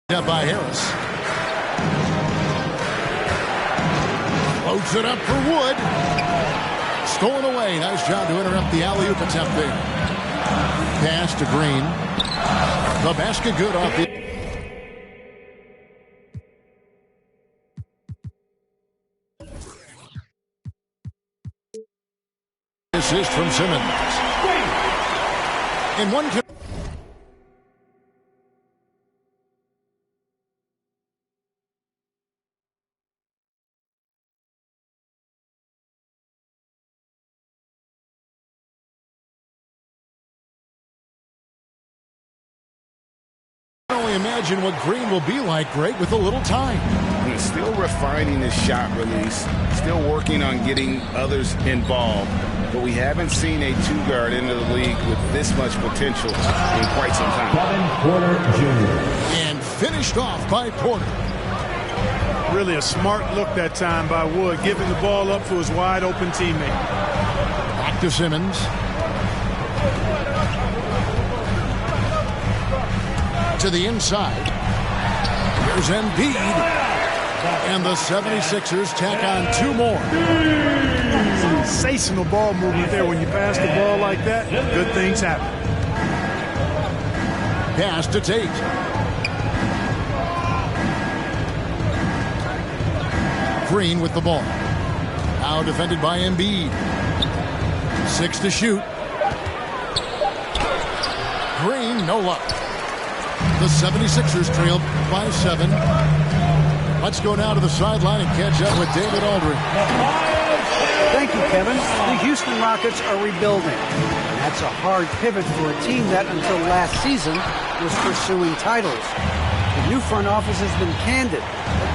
Up by Harris. Floats it up for Wood. Stolen away. Nice job to interrupt the alley-oop attempt there. Pass to Green. The basket good off the... Assist from Simmons. In one... Imagine what Green will be like, Greg, with a little time. He's still refining his shot release, still working on getting others involved, but we haven't seen a two-guard into the league with this much potential in quite some time. Kevin Porter Jr. And finished off by Porter. Really a smart look that time by Wood, giving the ball up to his wide-open teammate. Back to Simmons. To the inside. Here's Embiid. And the 76ers tack on two more. Sensational ball movement there. When you pass the ball like that, good things happen. Pass to Tate. Green with the ball. Now defended by Embiid. 6 to shoot. Green, no luck. The 76ers trailed by 7. Let's go now to the sideline and catch up with David Aldridge. Thank you, Kevin. The Houston Rockets are rebuilding. That's a hard pivot for a team that until last season was pursuing titles. The new front office has been candid.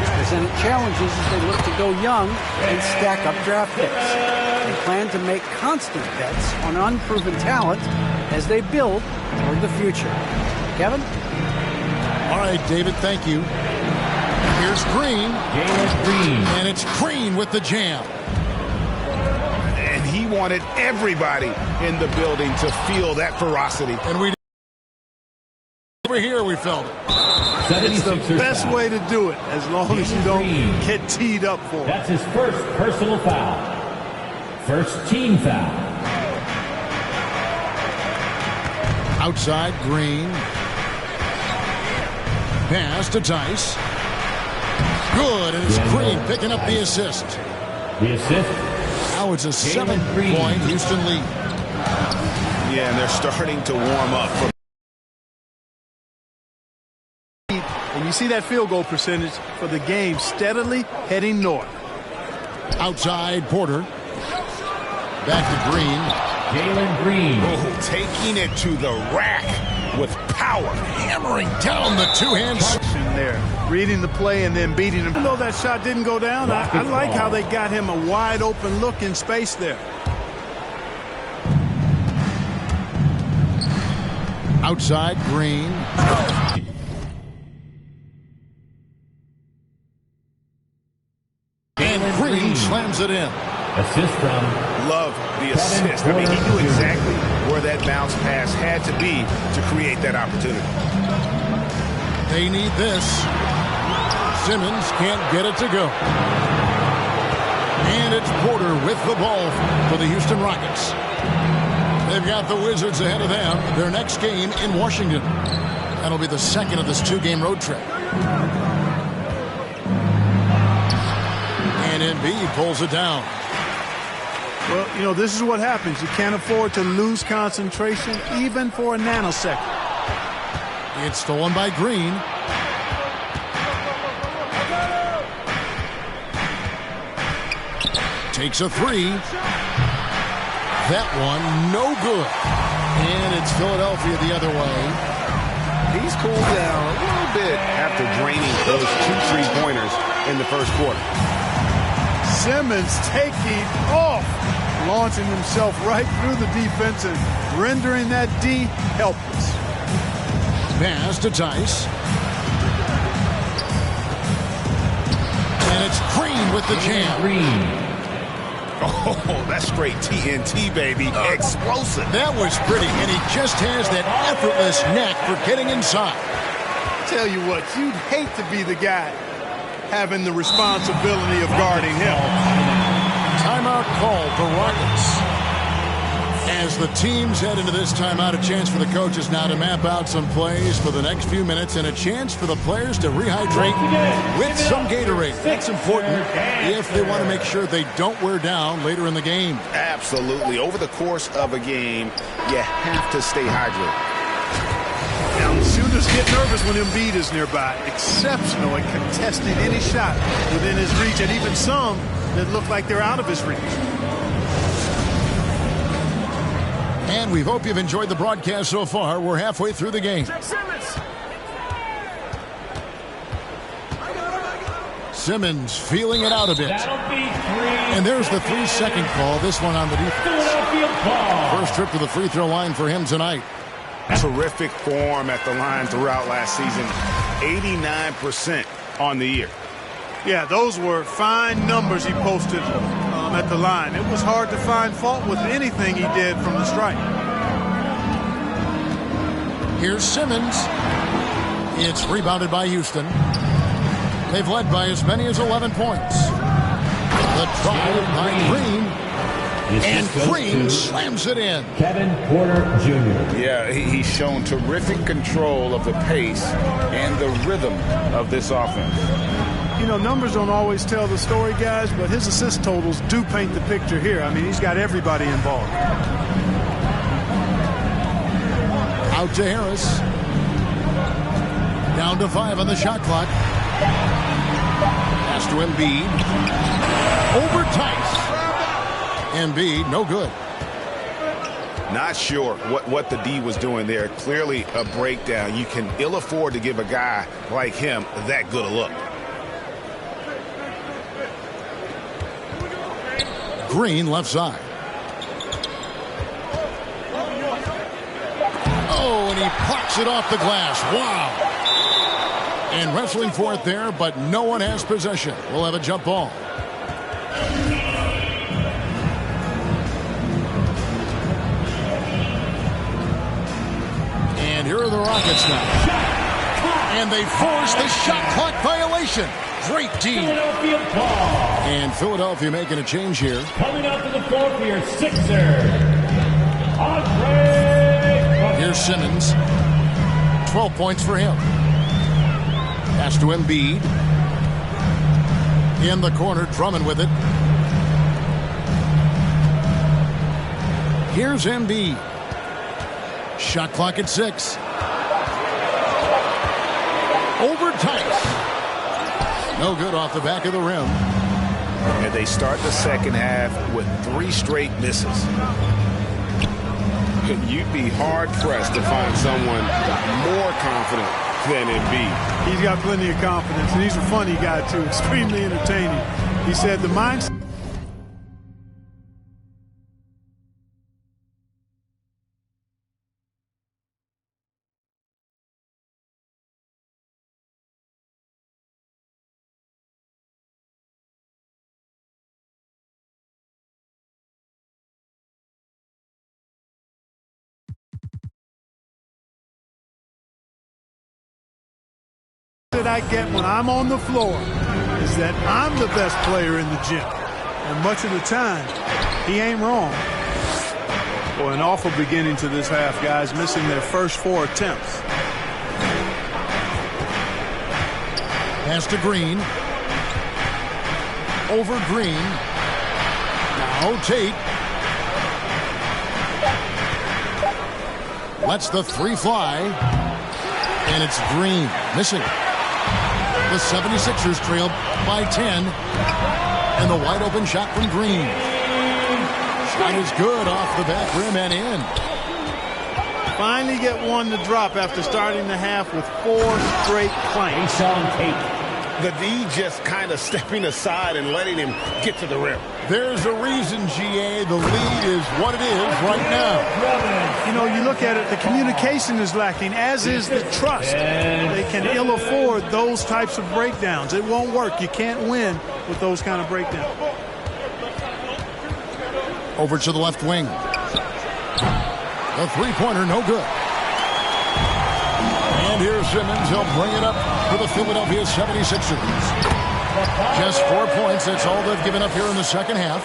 It's presented challenges as they look to go young and stack up draft picks. They plan to make constant bets on unproven talent as they build toward the future. Kevin? All right, David, thank you. Here's Green. And it's Green with the jam. And he wanted everybody in the building to feel that ferocity. And we over here we felt it. It's the best way to do it, as long as you don't get teed up for it. That's his first personal foul. First team foul. Outside, Green. Pass to Tice. Good, and it's Green picking up the assist. The assist. Now it's a 7-point Houston lead. Yeah, and they're starting to warm up. And you see that field goal percentage for the game steadily heading north. Outside, Porter. Back to Green. Jalen Green. Oh, taking it to the rack with power. Hammering down the two-hands. There, reading the play and then beating him. Even though that shot didn't go down, I like how they got him a wide-open look in space there. Outside, Green. And Green slams it in. Assist from... Love the assist. I mean, he knew exactly where that bounce pass had to be to create that opportunity. They need this. Simmons can't get it to go. And it's Porter with the ball for the Houston Rockets. They've got the Wizards ahead of them. Their next game in Washington. That'll be the second of this 2-game road trip. And Embiid pulls it down. Well, you know, this is what happens. You can't afford to lose concentration even for a nanosecond. It's stolen by Green. Takes a 3. That one, no good. And it's Philadelphia the other way. He's cooled down a little bit after draining those 2 3-pointers in the first quarter. Simmons taking off, launching himself right through the defense and rendering that D helpless. Pass to Tice. And it's Green with the jam. Green. Oh, that's straight TNT, baby. Explosive. That was pretty, and he just has that effortless knack for getting inside. tell you what, you'd hate to be the guy having the responsibility of guarding him. Timeout called the Rockets. As the teams head into this timeout, a chance for the coaches now to map out some plays for the next few minutes and a chance for the players to rehydrate with some Gatorade. That's important if they want to make sure they don't wear down later in the game. Absolutely. Over the course of a game, you have to stay hydrated. Now, shooters get nervous when Embiid is nearby. Exceptional at contesting any shot within his reach, and even some that look like they're out of his reach. And we hope you've enjoyed the broadcast so far. We're halfway through the game. Simmons feeling it out a bit. And there's the 3-second call. This one on the defense. First trip to the free throw line for him tonight. Terrific form at the line throughout last season. 89% on the year. Yeah, those were fine numbers he posted at the line. It was hard to find fault with anything he did from the stripe. Here's Simmons. It's rebounded by Houston. They've led by as many as 11 points. The drive by Green. And Green slams it in. Kevin Porter Jr. Yeah, he's shown terrific control of the pace and the rhythm of this offense. You know, numbers don't always tell the story, guys, but his assist totals do paint the picture here. I mean, he's got everybody involved. Out to Harris. Down to 5 on the shot clock. Pass to Embiid. Over Tice. Embiid, no good. Not sure what the D was doing there. Clearly a breakdown. You can ill afford to give a guy like him that good a look. Green left side. Oh, and he plucks it off the glass. Wow. And wrestling for it there, but no one has possession. We'll have a jump ball. And here are the Rockets now. And they force the shot clock violation. Great D. And Philadelphia making a change here. Coming out to the floor for your Sixer, Andre. Here's Simmons. 12 points for him. Pass to Embiid. In the corner, Drummond with it. Here's Embiid. Shot clock at 6. Over Tice. No good off the back of the rim. And they start the second half with 3 straight misses. You'd be hard-pressed to find someone more confident than Embiid. He's got plenty of confidence, and he's a funny guy, too. Extremely entertaining. He said the mindset. that I get when I'm on the floor is that I'm the best player in the gym. And much of the time, he ain't wrong. Boy, an awful beginning to this half, guys, missing their first 4 attempts. Pass to Green. Over Green. Now Tate. Lets the 3 fly. And it's Green missing. The 76ers trailed by 10. And the wide open shot from Green. Shot is good off the back rim and in. Finally get one to drop after starting the half with 4 straight planks. The D just kind of stepping aside and letting him get to the rim. There's a reason, GA, the lead is what it is right now. You know, you look at it, the communication is lacking, as is the trust. They can ill afford those types of breakdowns. It won't work. You can't win with those kind of breakdowns. Over to the left wing. The three-pointer, no good. And here's Simmons. He'll bring it up for the Philadelphia 76ers. Just 4 points. That's all they've given up here in the second half.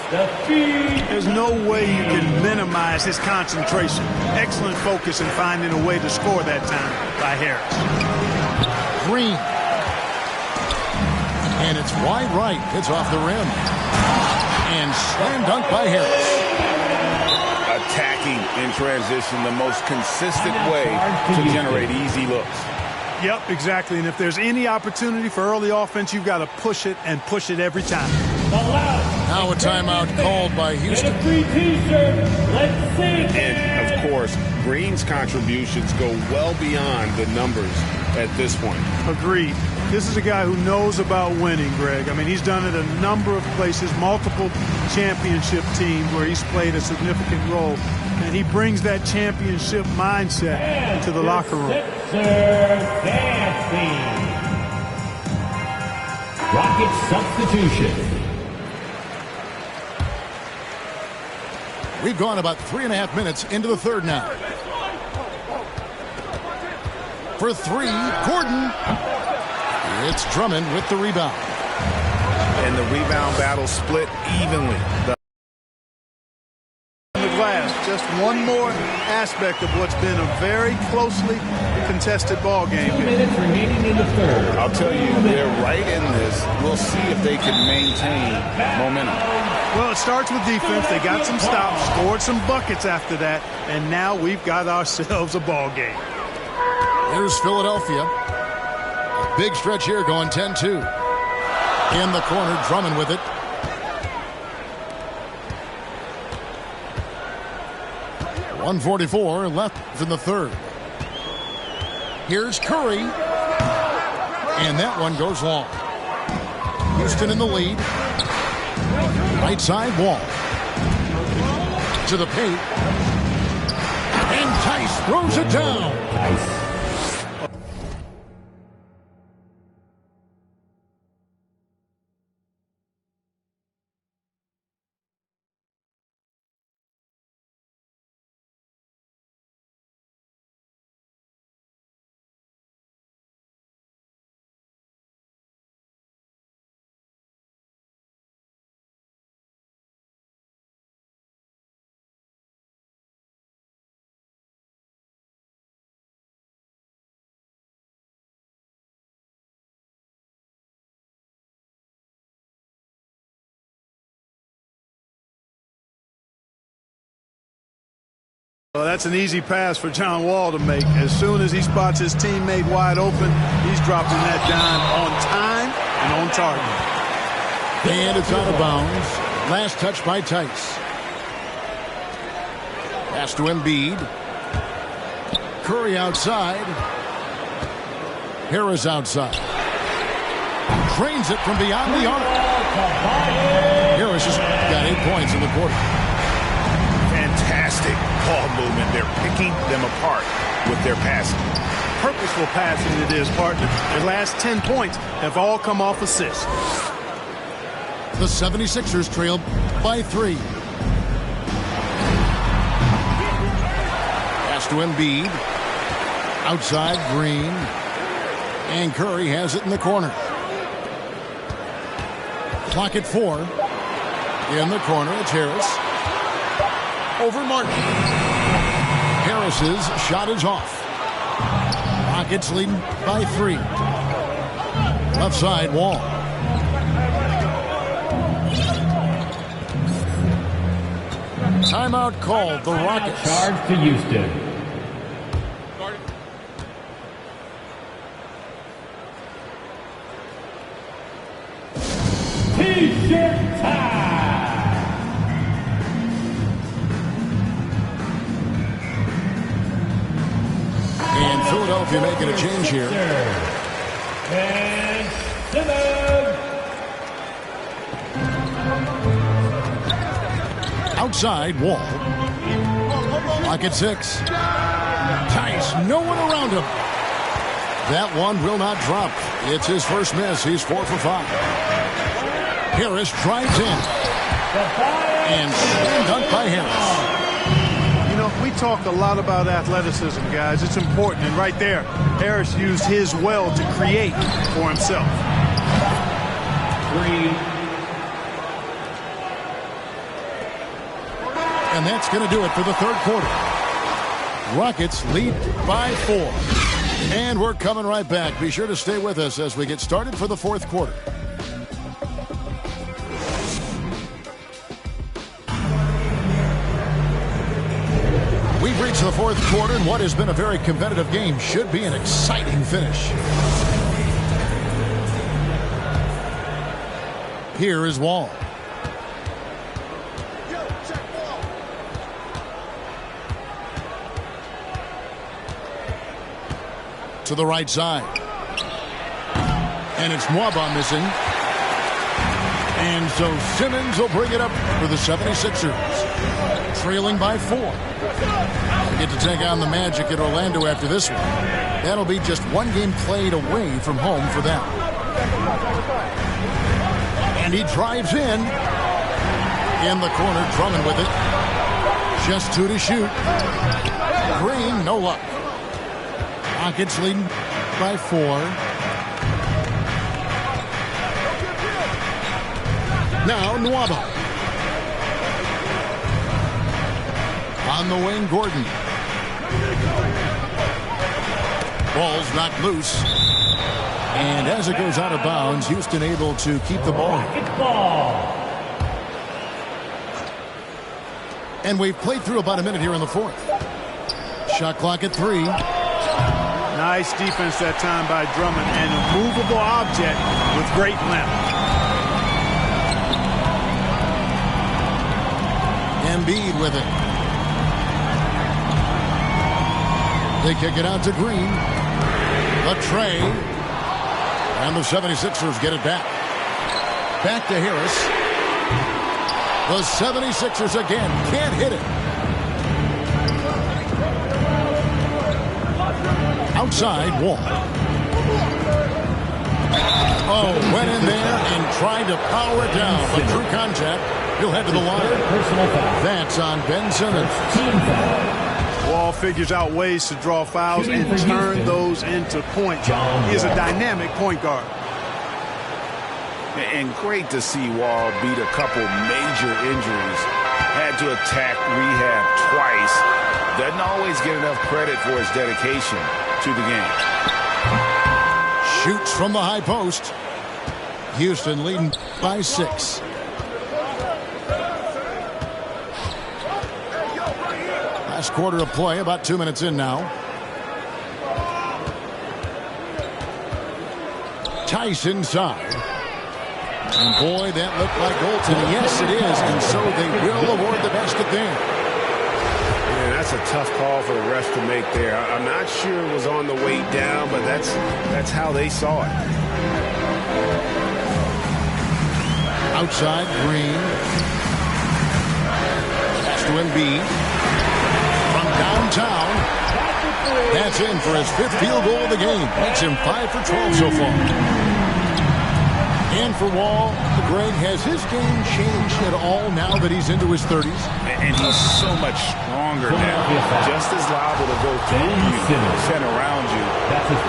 There's no way you can minimize his concentration. Excellent focus in finding a way to score that time by Harris. Green. And it's wide right. It's off the rim. And slam dunk by Harris. Attacking in transition, the most consistent way to generate easy looks. Yep, exactly. And if there's any opportunity for early offense, you've got to push it and push it every time. Now a timeout called by Houston. And, of course, Green's contributions go well beyond the numbers at this point. Agreed. This is a guy who knows about winning, Greg. I mean, he's done it a number of places, multiple championship teams where he's played a significant role. And he brings that championship mindset to the locker room. Rocket substitution. We've gone about 3.5 minutes into the third now. For three, Gordon. It's Drummond with the rebound. And the rebound battle split evenly. The glass, just one more aspect of what's been a very closely contested ball game. 2 minutes remaining in the third. I'll tell you, they're right in this. We'll see if they can maintain momentum. Well, it starts with defense. They got some stops, scored some buckets after that, and now we've got ourselves a ball game. Here's Philadelphia. A big stretch here going 10-2. In the corner, Drummond with it. .144 left in the third. Here's Curry. And that one goes long. Houston in the lead. Right side, Wall. To the paint. And Tice throws it down. Nice. Well, that's an easy pass for John Wall to make. As soon as he spots his teammate wide open, he's dropping that dime on time and on target. And it's out of bounds. Last touch by Tice. Pass to Embiid. Curry outside. Harris outside. Drains it from beyond the arc. Harris has got 8 points in the quarter. Fantastic ball movement. They're picking them apart with their passing. Purposeful passing it is, partner. Their last 10 points have all come off assists. The 76ers trail by 3. Pass to Embiid. Outside, Green. And Curry has it in the corner. Clock at 4. In the corner, it's Harris. Over Martin. Harris's shot is off. Rockets leading by 3. Left side, Wall. Timeout called. The Rockets. Charge to Houston. T-shirt time. And Philadelphia making a change here. And Simmons. Outside, Wall. Clock at 6. Tice, no one around him. That one will not drop. It's his first miss. He's 4 for 5. Harris drives in. And slam dunk by Harris. You know, we We talk a lot about athleticism, guys. It's important. And right there, Harris used his well to create for himself. 3. And that's going to do it for the third quarter. Rockets lead by 4. And we're coming right back. Be sure to stay with us as we get started for the fourth quarter. We've reached the fourth quarter, and what has been a very competitive game should be an exciting finish. Here is Wall. To the right side. And it's Mwaba missing. And so Simmons will bring it up for the 76ers. Trailing by 4. They get to take on the Magic at Orlando after this one. That'll be just one game played away from home for them. And he drives in. In the corner, Drummond with it. Just 2 to shoot. Green, no luck. Rockets leading by 4. Now Nwaba. On the wing, Gordon. Ball's knocked loose. And as it goes out of bounds, Houston able to keep the ball. And we've played through about a minute here in the fourth. Shot clock at 3. Nice defense that time by Drummond, and a movable object with great length. Embiid with it. They kick it out to Green. The tray. And the 76ers get it back. Back to Harris. The 76ers again can't hit it. Outside, Wall. Oh, went in there and tried to power it down, but through contact, he'll head to the line. That's on Ben Simmons. Wall figures out ways to draw fouls and turn those into points. He is a dynamic point guard. And great to see Wall beat a couple major injuries. Had to attack rehab twice. Doesn't always get enough credit for his dedication to the game. Shoots from the high post. Houston leading by 6. Last quarter of play, about 2 minutes in now. Tice inside. And boy, that looked like goaltending. Yes, it is. And so they will award the basket there. Yeah, that's a tough call for the refs to make there. I'm not sure it was on the way down, but that's how they saw it. Outside, Green. Pass to Embiid. From downtown. That's in for his 5th field goal of the game. Makes him 5 for 12 so far. And for Wall, Greg, has his game changed at all now that he's into his 30s? And he's so much stronger now. Just as liable to go through you, send around you.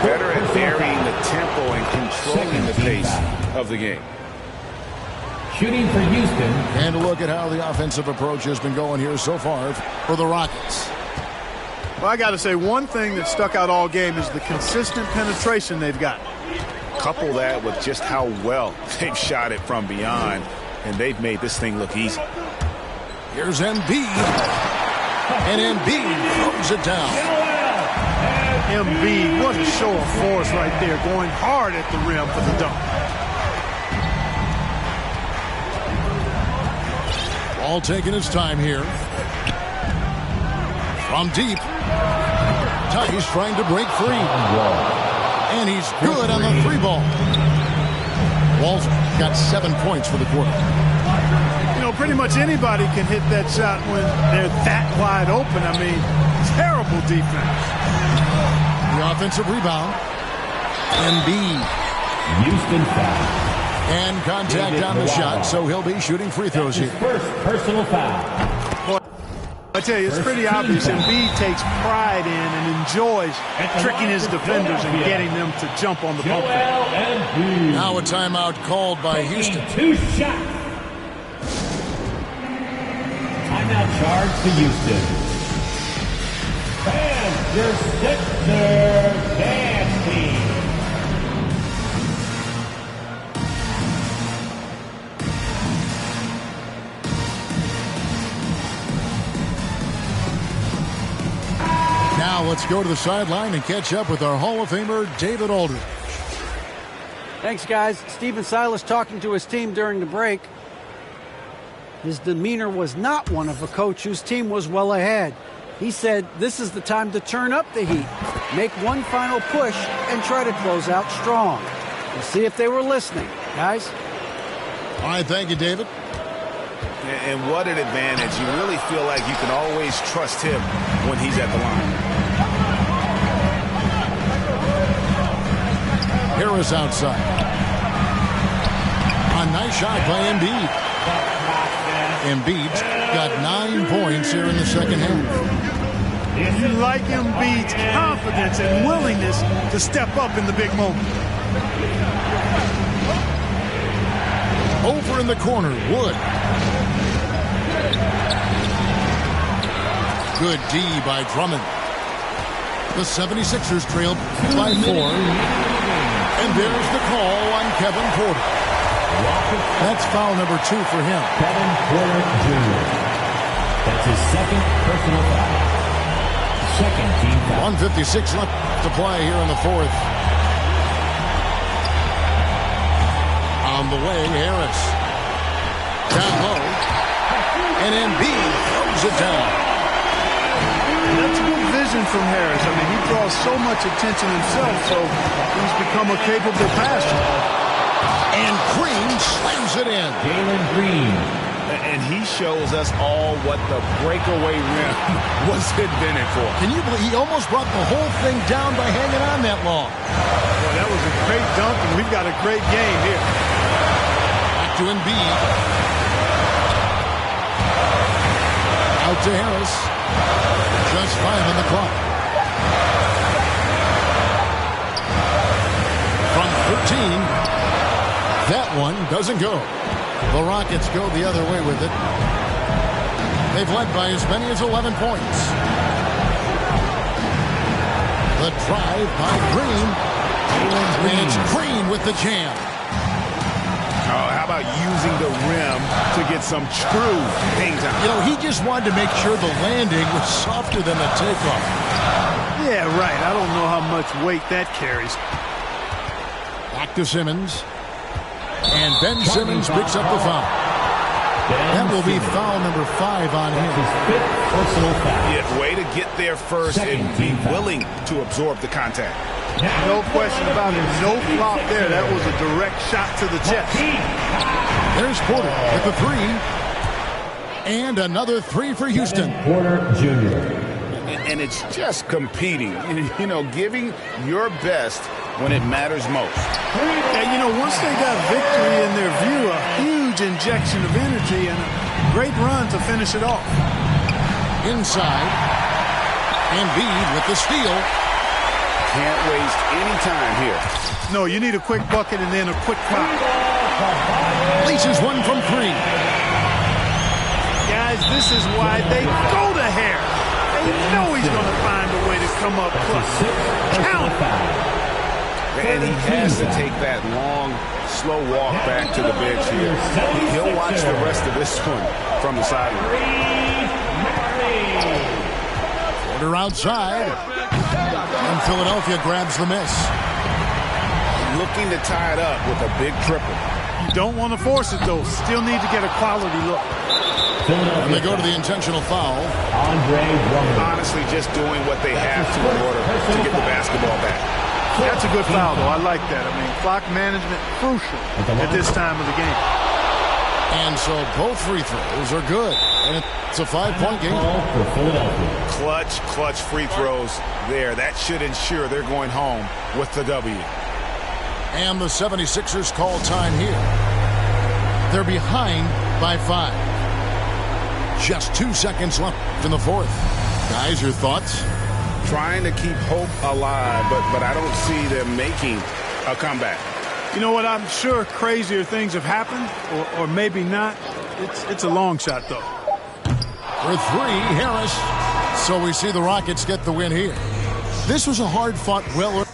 Better at varying the tempo and controlling the pace of the game. Shooting for Houston. And a look at how the offensive approach has been going here so far for the Rockets. Well, I got to say, one thing that stuck out all game is the consistent penetration they've got. Couple that with just how well they've shot it from beyond, and they've made this thing look easy. Here's Embiid. And Embiid throws it down. Embiid, what a show of force right there, going hard at the rim for the dunk. All taking his time here. From deep. Tice trying to break free. And he's good on the 3-ball. Wall's got 7 points for the quarter. You know, pretty much anybody can hit that shot when they're that wide open. I mean, terrible defense. The offensive rebound. Embiid. Houston foul. And contact on the shot, so he'll be shooting free throws here. First personal foul. Boy, I tell you, it's pretty obvious. Embiid takes pride in and enjoys tricking his defenders and getting them to jump on the pump fake. Now a timeout called by Houston. 2 shots. Timeout charge to Houston. Your Sixers dance team. Now let's go to the sideline and catch up with our Hall of Famer, David Aldridge. Thanks, guys. Stephen Silas talking to his team during the break. His demeanor was not one of a coach whose team was well ahead. He said this is the time to turn up the heat, make one final push, and try to close out strong. We'll see if they were listening, guys. All right, thank you, David. And what an advantage. You really feel like you can always trust him when he's at the line. Harris outside. A nice shot by Embiid. Embiid's got 9 points here in the second half. You like Embiid's confidence and willingness to step up in the big moment. Over in the corner, Wood. Good D by Drummond. The 76ers trailed by 4. And there's the call on Kevin Porter. That's foul number 2 for him. Kevin Porter Jr. That's his second personal foul. Second team foul. 1:56 left to play here in the fourth. On the way, Harris. Down low. And Embiid throws it down. That's good vision from Harris. I mean, he draws so much attention himself, so he's become a capable passer. And Green slams it in. Jalen Green. And he shows us all what the breakaway rim was invented for. Can you believe he almost brought the whole thing down by hanging on that long? Well, that was a great dunk, and we've got a great game here. Back to Embiid. Out to Harris. Just 5 on the clock. From 13, that one doesn't go. The Rockets go the other way with it. They've led by as many as 11 points. The drive by Green. And it's Green with the jam. Oh, how about using the rim to get some true hang time? You know, he just wanted to make sure the landing was softer than the takeoff. Yeah, right. I don't know how much weight that carries. Back to Simmons. And Ben Simmons picks up the foul. That will be foul number 5 on him. His fifth personal foul. Yeah, way to get there first and be willing to absorb the contact. No question about it. No flop there. That was a direct shot to the chest. There's Porter with the 3. And another 3 for Houston. Porter Jr. And it's just competing, you know, giving your best when it matters most. Yeah, you know, once they got victory in their view, a huge injection of energy and a great run to finish it off. Inside. Embiid with the steal. Can't waste any time here. No, you need a quick bucket and then a quick foul. Leases one from 3. Guys, this is why they go to Harris. They know he's going to find a way to come up clutch. Count. And he has to take that long, slow walk back to the bench here. He'll watch the rest of this one from the sideline. Porter outside. And Philadelphia grabs the miss. Looking to tie it up with a big triple. You don't want to force it, though. Still need to get a quality look. And they go to the intentional foul. Andre Drummond. Honestly, just doing what they have to in order to get the basketball back. That's a good foul, though. I like that. I mean, clock management crucial at this time of the game. And so both free throws are good. And it's a 5-point game. For Philadelphia. Clutch free throws there. That should ensure they're going home with the W. And the 76ers call time here. They're behind by 5. Just 2 seconds left in the fourth. Guys, your thoughts? Trying to keep hope alive, but I don't see them making a comeback. You know what? I'm sure crazier things have happened, or maybe not. It's a long shot, though. For three, Harris. So we see the Rockets get the win here. This was a hard-fought, well-earned